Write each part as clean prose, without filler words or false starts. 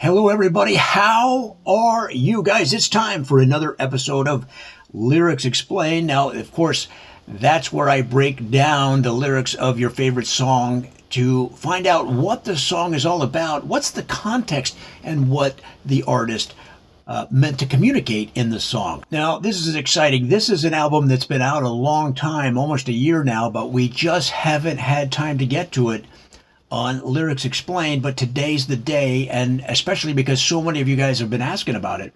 Hello, everybody. How are you guys? It's time for another episode of Lyrics Explained. Now, of course, that's where I break down the lyrics of your favorite song to find out what the song is all about, what's the context, and what the artist meant to communicate in the song. Now, this is exciting. This is an album that's been out a long time, almost a year now, but we just haven't had time to get to it on Lyrics Explained, but today's the day, and especially because so many of you guys have been asking about it.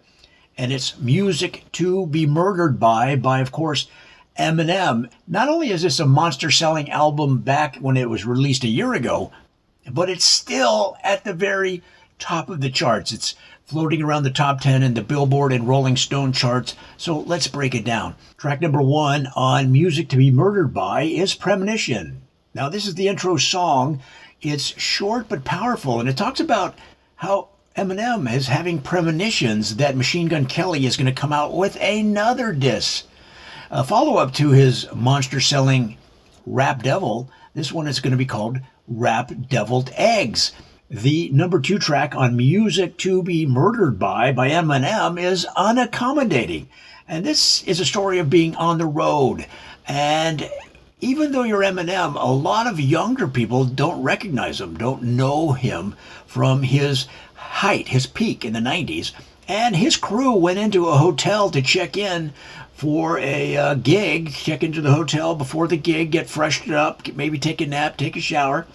And it's Music to Be Murdered by, of course, Eminem. Not only is this a monster-selling album back when it was released a year ago, but it's still at the very top of the charts. It's floating around the top 10 in the Billboard and Rolling Stone charts. So let's break it down. Track number 1 on Music to Be Murdered by is Premonition. Now, this is the intro song. It's short but powerful, and it talks about how Eminem is having premonitions that Machine Gun Kelly is going to come out with another diss. A follow-up to his monster-selling Rap Devil. This one is going to be called Rap Deviled Eggs. The number 2 track on Music to Be Murdered by Eminem is Unaccommodating. And this is a story of being on the road. And even though you're Eminem, a lot of younger people don't recognize him, don't know him from his height, his peak in the 90s. And his crew went into a hotel to check in for a gig, check into the hotel before the gig, get freshened up, maybe take a nap, take a shower.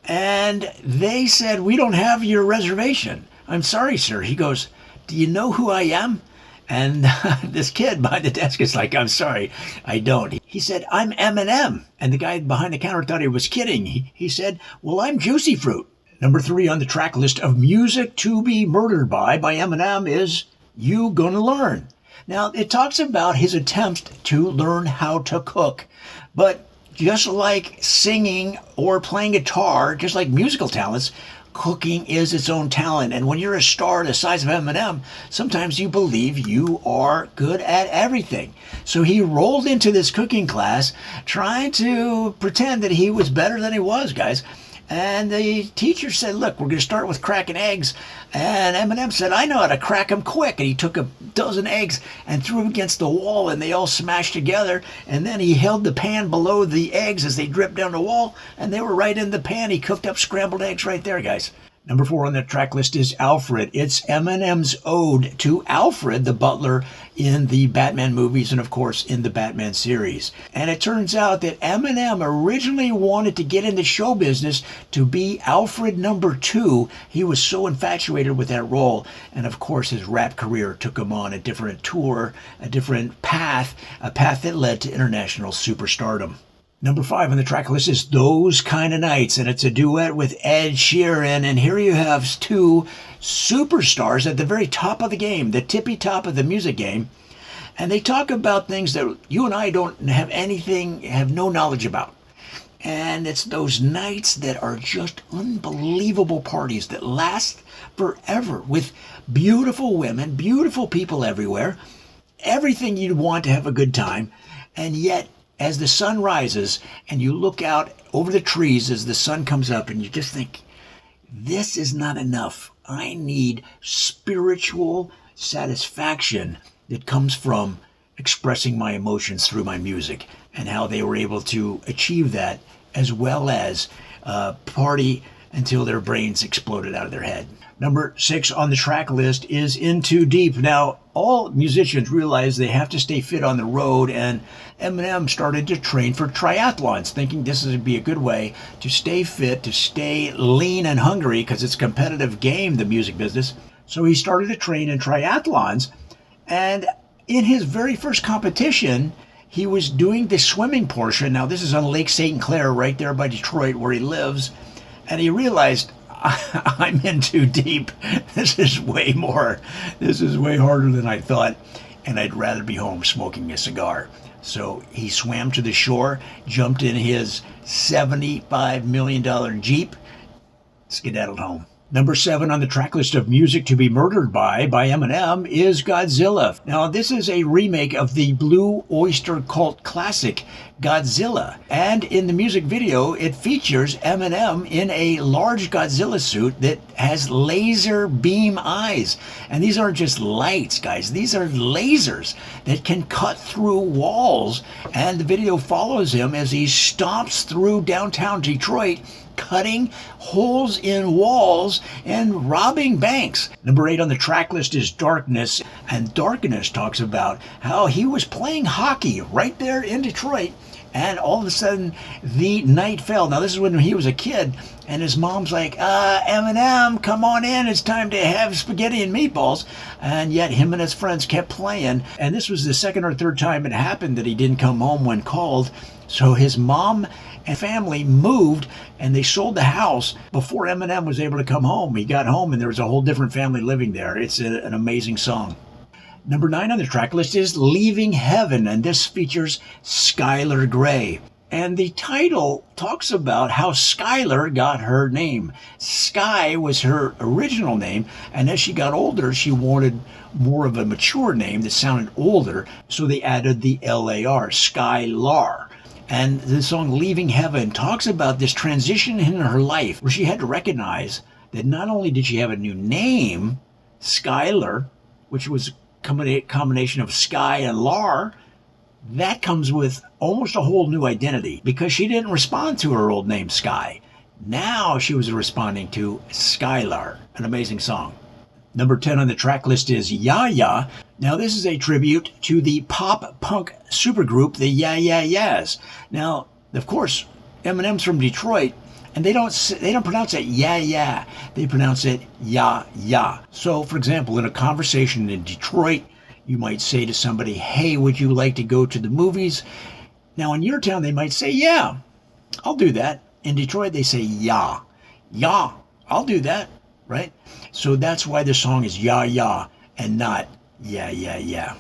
And they said, "We don't have your reservation." "I'm sorry, sir." He goes, "Do you know who I am?" And this kid behind the desk is like, "I'm sorry, I don't." He said, "I'm Eminem." And the guy behind the counter thought he was kidding. He said, "Well, I'm Juicy Fruit." Number 3 on the track list of Music to Be Murdered by Eminem is You Gonna Learn. Now, it talks about his attempts to learn how to cook. But just like singing or playing guitar, just like musical talents, cooking is its own talent. And when you're a star the size of Eminem, sometimes you believe you are good at everything. So he rolled into this cooking class trying to pretend that he was better than he was, guys. And the teacher said, "Look, we're going to start with cracking eggs." And Eminem said, "I know how to crack them quick." And he took a dozen eggs and threw them against the wall, and they all smashed together. And then he held the pan below the eggs as they dripped down the wall, and they were right in the pan. He cooked up scrambled eggs right there, guys. Number 4 on the track list is Alfred. It's Eminem's ode to Alfred, the butler in the Batman movies and, of course, in the Batman series. And it turns out that Eminem originally wanted to get into show business to be Alfred number 2. He was so infatuated with that role. And, of course, his rap career took him on a different tour, a different path, a path that led to international superstardom. Number 5 on the track list is Those Kind of Nights, and it's a duet with Ed Sheeran. And here you have 2 superstars at the very top of the game, the tippy top of the music game. And they talk about things that you and I don't have no knowledge about. And it's those nights that are just unbelievable parties that last forever with beautiful women, beautiful people everywhere, everything you'd want to have a good time. And yet, as the sun rises and you look out over the trees as the sun comes up and you just think, this is not enough. I need spiritual satisfaction that comes from expressing my emotions through my music, and how they were able to achieve that as well as party until their brains exploded out of their head. Number 6 on the track list is In Too Deep. Now, all musicians realize they have to stay fit on the road, and Eminem started to train for triathlons, thinking this would be a good way to stay fit, to stay lean and hungry, because it's a competitive game, the music business. So he started to train in triathlons, and in his very first competition, he was doing the swimming portion. Now, this is on Lake St. Clair, right there by Detroit, where he lives, and he realized, I'm in too deep. This is way harder than I thought, and I'd rather be home smoking a cigar. So he swam to the shore, jumped in his $75 million Jeep, skedaddled home. Number 7 on the track list of Music to Be Murdered by Eminem is Godzilla. Now, this is a remake of the Blue Oyster Cult classic Godzilla. And in the music video, it features Eminem in a large Godzilla suit that has laser beam eyes. And these aren't just lights, guys. These are lasers that can cut through walls. And the video follows him as he stomps through downtown Detroit, cutting holes in walls and robbing banks. Number 8 on the track list is Darkness. And Darkness talks about how he was playing hockey right there in Detroit, and all of a sudden the night fell. Now this is when he was a kid, and his mom's like, Eminem, come on in, it's time to have spaghetti and meatballs. And yet him and his friends kept playing. And this was the second or third time it happened that he didn't come home when called. So his mom and family moved, and they sold the house before Eminem was able to come home. He got home and there was a whole different family living there. It's an amazing song. Number 9 on the track list is Leaving Heaven, and this features Skylar Grey. And the title talks about how Skylar got her name. Sky was her original name, and as she got older, she wanted more of a mature name that sounded older, so they added the L-A-R, Skylar. And the song Leaving Heaven talks about this transition in her life where she had to recognize that not only did she have a new name, Skylar, which was a combination of Sky and Lar, that comes with almost a whole new identity because she didn't respond to her old name Sky. Now she was responding to Skylar, an amazing song. Number 10 on the track list is Ya Ya. Now this is a tribute to the pop punk supergroup, the Yeah Yeah Yeahs. Now, of course, Eminem's from Detroit, and they don't pronounce it yeah yeah. They pronounce it ya ya. So, for example, in a conversation in Detroit, you might say to somebody, "Hey, would you like to go to the movies?" Now, in your town, they might say, "Yeah, I'll do that." In Detroit, they say, "Ya, ya, I'll do that." Right? So that's why the song is ya ya and not yeah yeah yeah.